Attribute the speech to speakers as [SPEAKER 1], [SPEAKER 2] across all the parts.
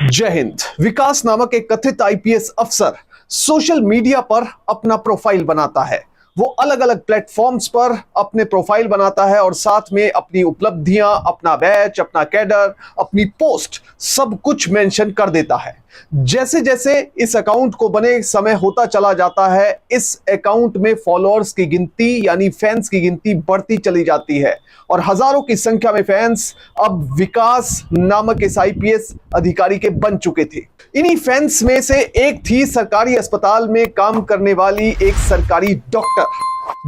[SPEAKER 1] जय हिंद। विकास नामक एक कथित आईपीएस अफसर सोशल मीडिया पर अपना प्रोफाइल बनाता है। वो अलग अलग प्लेटफॉर्म्स पर अपने प्रोफाइल बनाता है और साथ में अपनी उपलब्धियां, अपना बैच, अपना कैडर, अपनी पोस्ट सब कुछ मेंशन कर देता है। जैसे जैसे इस अकाउंट को बने समय होता चला जाता है, इस अकाउंट में फॉलोअर्स की गिनती यानी फैंस की गिनती बढ़ती चली जाती है और हजारों की संख्या में फैंस अब विकास नामक इस आईपीएस अधिकारी के बन चुके थे। इन्हीं फैंस में से एक थी सरकारी अस्पताल में काम करने वाली एक सरकारी डॉक्टर,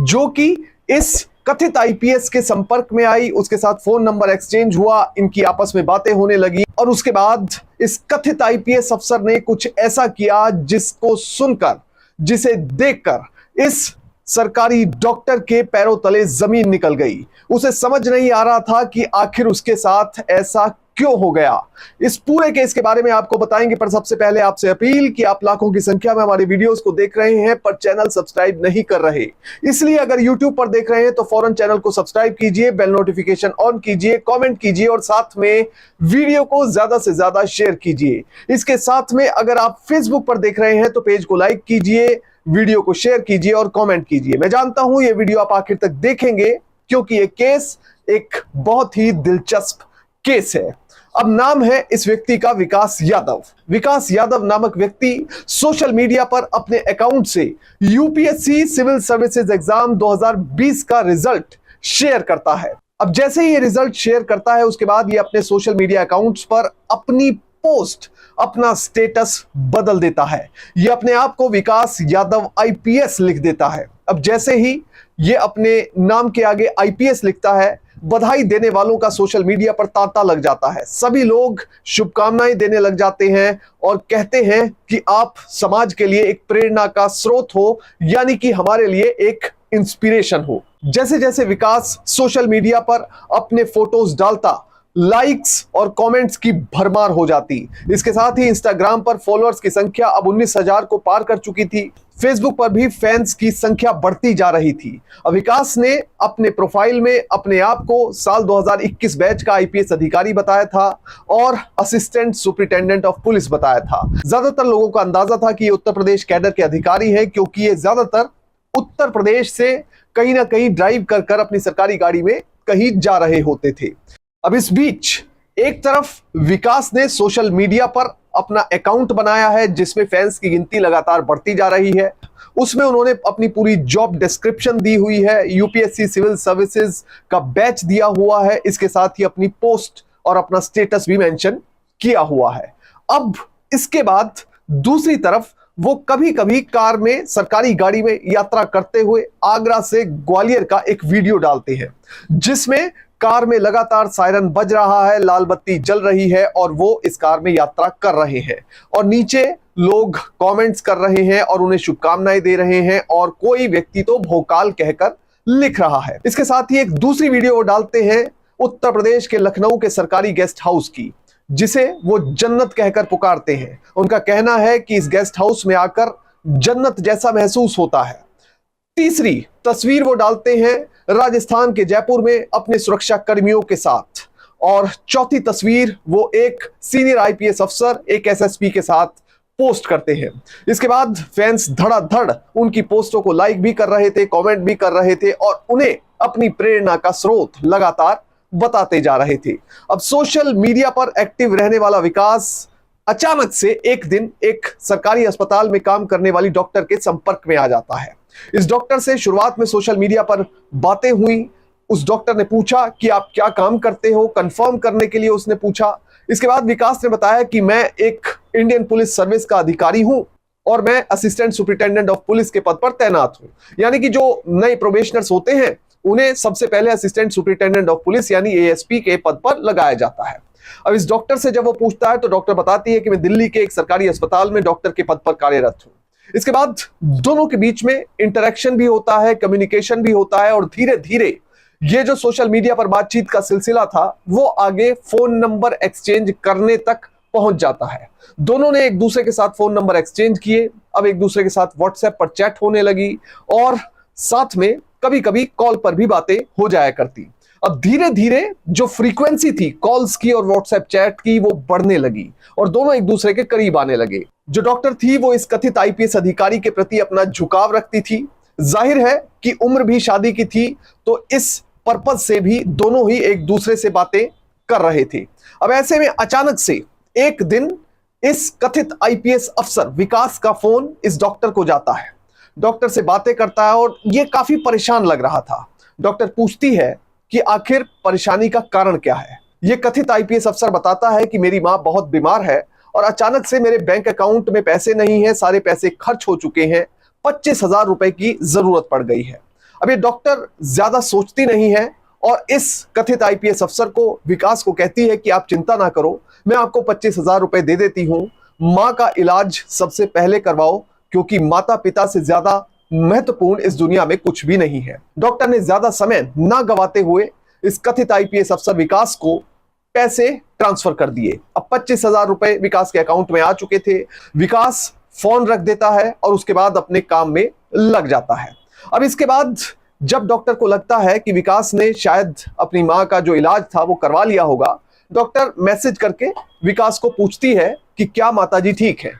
[SPEAKER 1] जो कि इस कथित आईपीएस के संपर्क में आई। उसके साथ फोन नंबर एक्सचेंज हुआ, इनकी आपस में बातें होने लगी और उसके बाद इस कथित आईपीएस अफसर ने कुछ ऐसा किया जिसको सुनकर, जिसे देखकर इस सरकारी डॉक्टर के पैरों तले जमीन निकल गई। उसे समझ नहीं आ रहा था कि आखिर उसके साथ ऐसा क्यों हो गया। इस पूरे केस के बारे में आपको बताएंगे, पर सबसे पहले आपसे अपील कि आप लाखों की संख्या में हमारे वीडियोस को देख रहे हैं पर चैनल सब्सक्राइब नहीं कर रहे, इसलिए अगर YouTube पर देख रहे हैं तो फौरन चैनल को सब्सक्राइब कीजिए, बेल नोटिफिकेशन ऑन कीजिए, कमेंट कीजिए और साथ में वीडियो को ज्यादा से ज्यादा शेयर कीजिए। इसके साथ में अगर आप फेसबुक पर देख रहे हैं तो पेज को लाइक कीजिए, वीडियो को शेयर कीजिए और कमेंट कीजिए। मैं जानता हूं ये वीडियो आप आखिर तक देखेंगे क्योंकि ये केस एक बहुत ही दिलचस्प केस है। अब नाम है इस व्यक्ति का विकास यादव। विकास यादव नामक व्यक्ति सोशल मीडिया पर अपने अकाउंट से यूपीएससी सिविल सर्विसेज एग्जाम 2020 का रिजल्ट शेयर करता है। अब जैसे ही ये रिजल्ट शेयर करता है उसके बाद ये अपने सोशल मीडिया अकाउंट्स पर अपनी पोस्ट, अपना स्टेटस बदल देता है। ये अपने आप को विकास यादव आईपीएस लिख देता है। अब जैसे ही ये अपने नाम के आगे आईपीएस लिखता है, बधाई देने वालों का सोशल मीडिया पर तांता लग जाता है। सभी लोग शुभकामनाएं देने लग जाते हैं और कहते हैं कि आप समाज के लिए एक प्रेरणा का स्रोत हो, यानी कि हमारे लिए एक इंस्पिरेशन हो। जैसे जैसे विकास सोशल मीडिया पर अपने फोटोज डालता, लाइक्स और कमेंट्स की भरमार हो जाती। इसके साथ ही इंस्टाग्राम पर फॉलोअर्स की संख्या अब 19,000 को पार कर चुकी थी। फेसबुक पर भी फैंस की संख्या बढ़ती जा रही थी। अब विकास ने अपने प्रोफाइल में अपने आप को साल 2021 बैच का आईपीएस अधिकारी बताया था और असिस्टेंट सुपरिटेंडेंट ऑफ पुलिस बताया था। ज्यादातर लोगों का अंदाजा था कि ये उत्तर प्रदेश कैडर के अधिकारी हैं, क्योंकि ये ज्यादातर उत्तर प्रदेश से कहीं ना कहीं ड्राइव कर कर अपनी सरकारी गाड़ी में कहीं जा रहे होते थे। अब इस बीच एक तरफ विकास ने सोशल मीडिया पर अपना अकाउंट बनाया है जिसमें फैंस की गिनती लगातार बढ़ती जा रही है। उसमें उन्होंने अपनी पूरी जॉब डिस्क्रिप्शन दी हुई है, यूपीएससी सिविल सर्विसेज का बैच दिया हुआ है, इसके साथ ही अपनी पोस्ट और अपना स्टेटस भी मेंशन किया हुआ है। अब इसके बाद दूसरी तरफ वो कभी कभी कार में, सरकारी गाड़ी में यात्रा करते हुए आगरा से ग्वालियर का एक वीडियो डालते हैं जिसमें कार में लगातार सायरन बज रहा है, लाल बत्ती जल रही है और वो इस कार में यात्रा कर रहे हैं और नीचे लोग कमेंट्स कर रहे हैं और उन्हें शुभकामनाएं दे रहे हैं और कोई व्यक्ति तो भोकाल कहकर लिख रहा है। इसके साथ ही एक दूसरी वीडियो डालते हैं उत्तर प्रदेश के लखनऊ के सरकारी गेस्ट हाउस की, जिसे वो जन्नत कहकर पुकारते हैं। उनका कहना है कि इस गेस्ट हाउस में आकर जन्नत जैसा महसूस होता है। तीसरी तस्वीर वो डालते हैं राजस्थान के जयपुर में अपने सुरक्षा कर्मियों के साथ और चौथी तस्वीर वो एक सीनियर आईपीएस अफसर, एक एसएसपी के साथ पोस्ट करते हैं। इसके बाद फैंस धड़ाधड़ उनकी पोस्टों को लाइक भी कर रहे थे, कमेंट भी कर रहे थे और उन्हें अपनी प्रेरणा का स्रोत लगातार बताते जा रहे थे। अब सोशल मीडिया पर एक्टिव रहने वाला विकास अचानक से एक दिन एक सरकारी अस्पताल में काम करने वाली डॉक्टर के संपर्क में आ जाता है। इस डॉक्टर से शुरुआत में सोशल मीडिया पर बातें हुई। उस डॉक्टर ने पूछा कि आप क्या काम करते हो, कंफर्म करने के लिए उसने पूछा। इसके बाद विकास ने बताया कि मैं एक इंडियन पुलिस सर्विस का अधिकारी हूं और मैं असिस्टेंट सुपरिटेंडेंट ऑफ पुलिस के पद पर तैनात हूं। यानी कि जो नए प्रोबेशनर्स होते हैं उन्हें सबसे पहले असिस्टेंट सुपरिटेंडेंट ऑफ पुलिस यानी एएसपी के पद पर लगाया जाता है। अब इस डॉक्टर से जब वो पूछता है तो डॉक्टर बताती है कि मैं दिल्ली के एक सरकारी अस्पताल में डॉक्टर के पद पर कार्यरत हूं। इसके बाद दोनों के बीच में इंटरेक्शन भी होता है, कम्युनिकेशन भी होता है और धीरे धीरे ये जो सोशल मीडिया पर बातचीत का सिलसिला था वो आगे फोन नंबर एक्सचेंज करने तक पहुंच जाता है। दोनों ने एक दूसरे के साथ फोन नंबर एक्सचेंज किए। अब एक दूसरे के साथ व्हाट्सएप पर चैट होने लगी और साथ में कभी कभी कॉल पर भी बातें हो जाया करती। अब धीरे धीरे जो फ्रीक्वेंसी थी कॉल्स की और व्हाट्सएप चैट की वो बढ़ने लगी और दोनों एक दूसरे के करीब आने लगे। जो डॉक्टर थी वो इस कथित आईपीएस अधिकारी के प्रति अपना झुकाव रखती थी। जाहिर है कि उम्र भी शादी की थी, तो इस पर्पज से भी दोनों ही एक दूसरे से बातें कर रहे थे। अब ऐसे में अचानक से एक दिन इस कथित आईपीएस अफसर विकास का फोन इस डॉक्टर को जाता है। डॉक्टर से बातें करता है और ये काफी परेशान लग रहा था। डॉक्टर पूछती है कि आखिर परेशानी का कारण क्या है। ये कथित आईपीएस अफसर बताता है कि मेरी मां बहुत बीमार है और अचानक से मेरे बैंक अकाउंट में पैसे नहीं है, सारे पैसे खर्च हो चुके हैं, 25,000 रुपए की जरूरत पड़ गई है। अब ये डॉक्टर ज्यादा सोचती नहीं है और इस कथित आईपीएस अफसर को विकास को कहती है कि आप चिंता ना करो, मैं आपको 25,000 रुपए दे देती हूं, मां का इलाज सबसे पहले करवाओ क्योंकि माता पिता से ज्यादा महत्वपूर्ण इस दुनिया में कुछ भी नहीं है। डॉक्टर ने ज्यादा समय ना गवाते हुए इस कथित आईपीएस अफसर विकास को पैसे ट्रांसफर कर दिए। अब 25,000 रुपए विकास के अकाउंट में आ चुके थे। विकास फोन रख देता है और उसके बाद अपने काम में लग जाता है। अब इसके बाद जब डॉक्टर को लगता है कि विकास ने शायद अपनी मां का जो इलाज था वो करवा लिया होगा, डॉक्टर मैसेज करके विकास को पूछती है कि क्या माताजी ठीक है।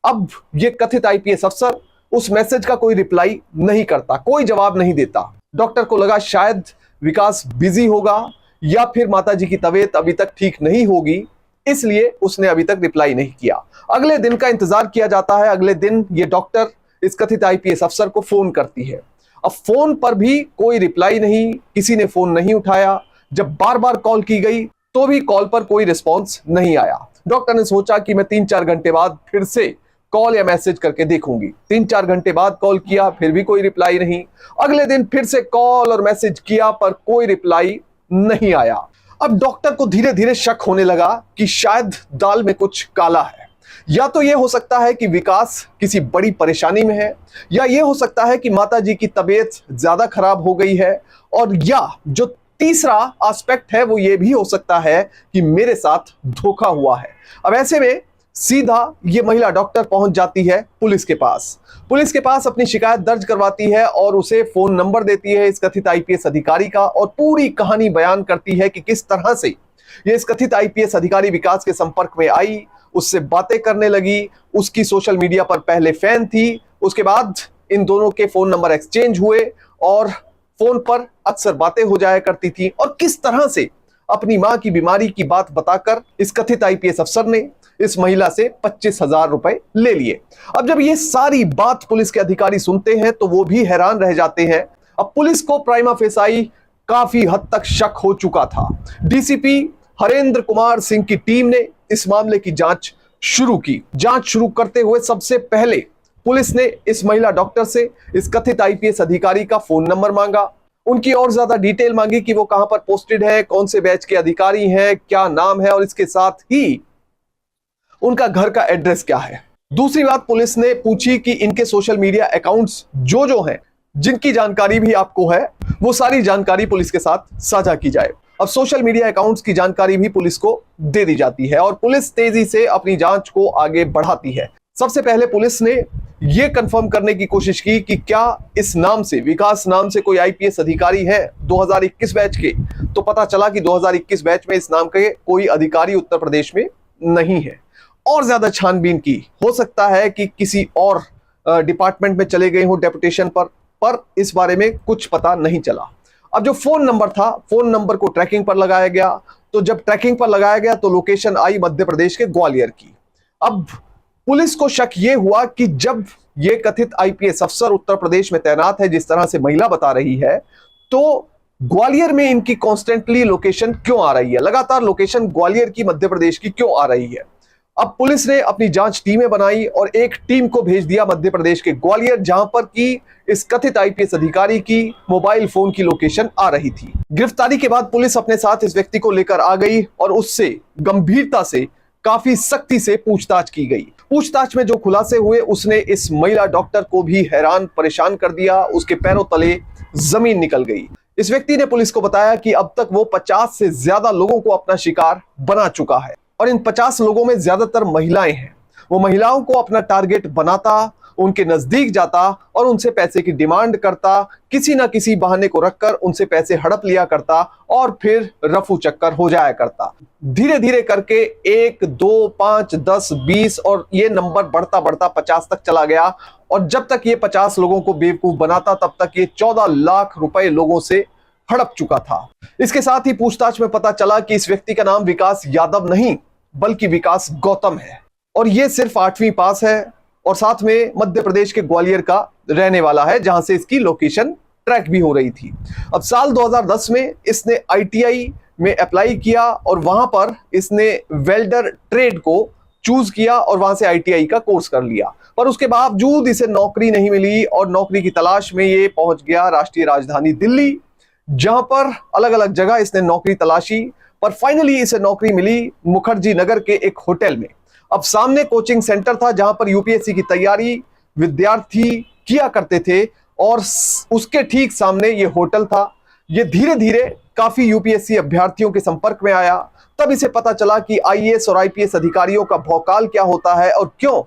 [SPEAKER 1] अब ये कथित आईपीएस अफसर उस मैसेज का कोई रिप्लाई नहीं करता, कोई जवाब नहीं देता। डॉक्टर को लगा शायद विकास बिजी होगा या फिर माताजी की तबीयत अभी तक ठीक नहीं होगी, इसलिए उसने अभी तक रिप्लाई नहीं किया। अगले दिन का इंतजार किया जाता है। अगले दिन ये डॉक्टर इस कथित आईपीएस अफसर को फोन करती है। अब फोन पर भी कोई रिप्लाई नहीं, किसी ने फोन नहीं उठाया। जब बार बार कॉल की गई तो भी कॉल पर कोई रिस्पॉन्स नहीं आया। डॉक्टर ने सोचा कि मैं 3-4 घंटे बाद फिर से कॉल या मैसेज करके देखूंगी। 3-4 घंटे बाद कॉल किया, फिर भी कोई रिप्लाई नहीं। अगले दिन फिर से कॉल और मैसेज किया पर कोई रिप्लाई नहीं आया। अब डॉक्टर को धीरे धीरे शक होने लगा कि शायद दाल में कुछ काला है। या तो यह हो सकता है कि विकास किसी बड़ी परेशानी में है, या यह हो सकता है कि माताजी की तबीयत ज्यादा खराब हो गई है, और या जो तीसरा एस्पेक्ट है वो ये भी हो सकता है कि मेरे साथ धोखा हुआ है। अब ऐसे में सीधा ये महिला डॉक्टर पहुंच जाती है पुलिस के पास। पुलिस के पास अपनी शिकायत दर्ज करवाती है और उसे फोन नंबर देती है इस कथित आईपीएस अधिकारी का, और पूरी कहानी बयान करती है कि किस तरह से ये इस कथित आईपीएस अधिकारी विकास के संपर्क में आई, उससे बातें करने लगी, उसकी सोशल मीडिया पर पहले फैन थी, उसके बाद इन दोनों के फोन नंबर एक्सचेंज हुए और फोन पर अक्सर बातें हो जाया करती थी, और किस तरह से अपनी मां की बीमारी की बात बताकर इस कथित आईपीएस अफसर ने इस महिला से 25,000 रुपए ले लिए। अब जब ये सारी बात पुलिस के अधिकारी सुनते हैं तो वो भी हैरान रह जाते हैं। अब पुलिस को प्राइमा फेसाई काफी हद तक शक हो चुका था। डीसीपी हरेंद्र कुमार सिंह की टीम ने इस मामले की जांच शुरू की। जांच शुरू करते हुए सबसे पहले पुलिस ने इस महिला डॉक्टर से इस कथित आईपीएस अधिकारी का फोन नंबर मांगा, उनकी और ज्यादा डिटेल मांगी कि वो कहां पर पोस्टेड है, कौन से बैच के अधिकारी हैं, क्या नाम है, और इसके साथ ही उनका घर का एड्रेस क्या है। दूसरी बात पुलिस ने पूछी कि इनके सोशल मीडिया अकाउंट्स जो हैं, जिनकी जानकारी भी आपको है, वो सारी जानकारी पुलिस के साथ साझा की जाए। अब सोशल मीडिया अकाउंट्स की जानकारी भी पुलिस को दे दी जाती है और पुलिस तेजी से अपनी जांच को आगे बढ़ाती है। सबसे पहले पुलिस ने यह कंफर्म करने की कोशिश की कि क्या इस नाम से, विकास नाम से, कोई आईपीएस अधिकारी है 2021 बैच के। तो पता चला कि 2021 बैच में इस नाम के कोई अधिकारी उत्तर प्रदेश में नहीं है। और ज्यादा छानबीन की, हो सकता है कि किसी और डिपार्टमेंट में चले गए हो डेपुटेशन पर इस बारे में कुछ पता नहीं चला। अब जो फोन नंबर था, फोन नंबर को ट्रैकिंग पर लगाया गया। तो जब ट्रैकिंग पर लगाया गया तो लोकेशन आई मध्य प्रदेश के ग्वालियर की। अब पुलिस को शक यह हुआ कि जब ये कथित आईपीएस अफसर उत्तर प्रदेश में तैनात है, जिस तरह से महिला बता रही है, तो ग्वालियर में इनकी कॉन्स्टेंटली लोकेशन क्यों आ रही है, लगातार लोकेशन ग्वालियर की मध्य प्रदेश की क्यों आ रही है। अब पुलिस ने अपनी जांच टीमें बनाई और एक टीम को भेज दिया मध्य प्रदेश के ग्वालियर, जहां पर की इस कथित आईपीएस अधिकारी की मोबाइल फोन की लोकेशन आ रही थी। गिरफ्तारी के बाद पुलिस अपने साथ इस व्यक्ति को लेकर आ गई और उससे गंभीरता से, काफी सख्ती से पूछताछ की गई। पूछताछ में जो खुलासे हुए उसने इस महिला डॉक्टर को भी हैरान परेशान कर दिया। उसके पैरों तले जमीन निकल गई। इस व्यक्ति ने पुलिस को बताया कि अब तक वो 50 से ज्यादा लोगों को अपना शिकार बना चुका है और इन 50 लोगों में ज्यादातर महिलाएं हैं। वो महिलाओं को अपना टारगेट बनाता, उनके नजदीक जाता और उनसे पैसे की डिमांड करता, किसी ना किसी बहाने को रखकर उनसे पैसे हड़प लिया करता और फिर रफू चक्कर हो जाया करता। धीरे धीरे करके 1, 2, 5, 10, 20 और ये नंबर बढ़ता बढ़ता 50 तक चला गया। और जब तक ये 50 लोगों को बेवकूफ बनाता तब तक ये 14 लाख रुपए लोगों से हड़प चुका था। इसके साथ ही पूछताछ में पता चला कि इस व्यक्ति का नाम विकास यादव नहीं बल्कि विकास गौतम है और ये सिर्फ 8वीं पास है और साथ में मध्य प्रदेश के ग्वालियर का रहने वाला है, जहां से इसकी लोकेशन ट्रैक भी हो रही थी। अब साल 2010 में इसने ITI में अप्लाई किया और वहां पर इसने वेल्डर ट्रेड को चूज किया और वहां से ITI का कोर्स कर लिया। पर उसके बावजूद इसे नौकरी नहीं मिली और नौकरी की तलाश में ये पहुंच गया राष्ट्रीय राजधानी दिल्ली, जहां पर अलग अलग जगह इसने नौकरी तलाशी। पर फाइनली इसे नौकरी मिली मुखर्जी नगर के एक होटल में। अब सामने कोचिंग सेंटर था जहां पर UPSC की तैयारी विद्यार्थी किया करते थे और उसके ठीक सामने ये होटल था। ये धीरे धीरे काफी UPSC अभ्यर्थियों के संपर्क में आया। तब इसे पता चला कि IAS और IPS अधिकारियों का भौकाल क्या होता है और क्यों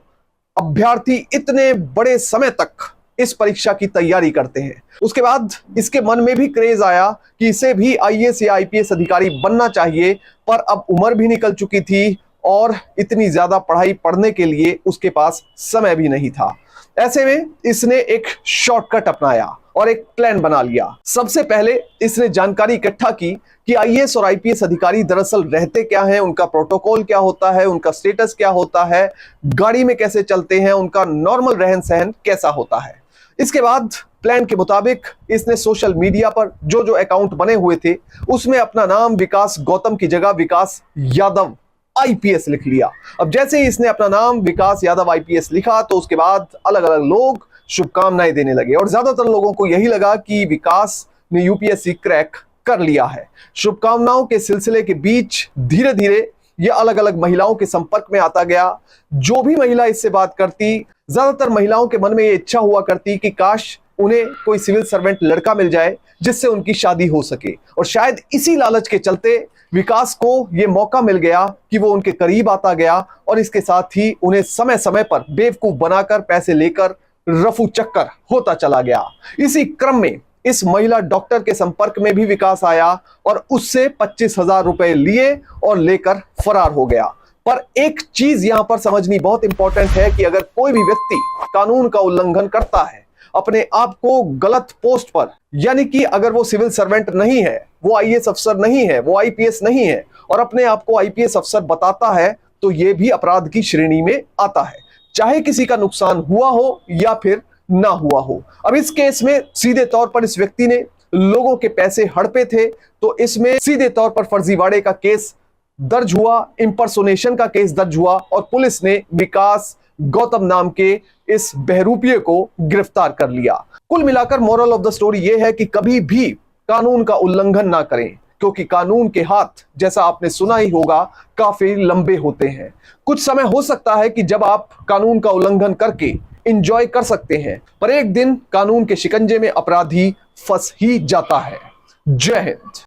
[SPEAKER 1] अभ्यर्थी इतने बड़े समय तक इस परीक्षा की तैयारी करते हैं। उसके बाद इसके मन में भी क्रेज आया कि इसे भी IAS या IPS अधिकारी बनना चाहिए, पर अब उम्र भी निकल चुकी थी और इतनी ज्यादा पढ़ाई पढ़ने के लिए उसके पास समय भी नहीं था। ऐसे में इसने एक शॉर्टकट अपनाया और एक प्लान बना लिया। सबसे पहले इसने जानकारी इकट्ठा की कि IAS और IPS अधिकारी दरअसल रहते क्या हैं, उनका प्रोटोकॉल क्या होता है, उनका स्टेटस क्या होता है, गाड़ी में कैसे चलते हैं, उनका नॉर्मल रहन सहन कैसा होता है। इसके बाद प्लान के मुताबिक इसने सोशल मीडिया पर जो जो अकाउंट बने हुए थे उसमें अपना नाम विकास गौतम की जगह विकास यादव IPS लिख लिया। अब जैसे ही इसने अपना नाम विकास यादव IPS लिखा तो उसके बाद अलग अलग लोग शुभकामनाएं देने लगे और ज्यादातर लोगों को यही लगा कि विकास ने UPSC क्रैक कर लिया है। शुभकामनाओं के सिलसिले के बीच धीरे धीरे यह अलग अलग महिलाओं के संपर्क में आता गया। जो भी महिला इससे बात करती, ज्यादातर महिलाओं के मन में यह इच्छा हुआ करती कि काश उन्हें कोई सिविल सर्वेंट लड़का मिल जाए जिससे उनकी शादी हो सके। और शायद इसी लालच के चलते विकास को यह मौका मिल गया कि वो उनके करीब आता गया और इसके साथ ही उन्हें समय समय पर बेवकूफ बनाकर पैसे लेकर रफू चक्कर होता चला गया। इसी क्रम में इस महिला डॉक्टर के संपर्क में भी विकास आया और उससे 25,000 रुपए लिए और लेकर फरार हो गया। पर एक चीज यहां पर समझनी बहुत इंपॉर्टेंट है कि अगर कोई भी व्यक्ति कानून का उल्लंघन करता है, अपने आप को गलत पोस्ट पर, यानी कि अगर वो सिविल सर्वेंट नहीं है, वो IAS अफसर नहीं है, वो IPS नहीं है और अपने आप को IPS अफसर बताता है, तो ये भी अपराध की श्रेणी में आता है, चाहे किसी का नुकसान हुआ हो या फिर ना हुआ हो। अब इस केस में सीधे तौर पर इस व्यक्ति ने लोगों के पैसे हड़पे थे, तो इसमें सीधे तौर पर फर्जीवाड़े का केस दर्ज हुआ, इंपर्सोनेशन का केस दर्ज हुआ और पुलिस ने विकास गौतम नाम के इस बहरूपिये को गिरफ्तार कर लिया। कुल मिलाकर मोरल ऑफ द स्टोरी यह है कि कभी भी कानून का उल्लंघन ना करें, क्योंकि कानून के हाथ, जैसा आपने सुना ही होगा, काफी लंबे होते हैं। कुछ समय हो सकता है कि जब आप कानून का उल्लंघन करके एंजॉय कर सकते हैं, पर एक दिन कानून के शिकंजे में अपराधी फंस ही जाता है। जय हिंद।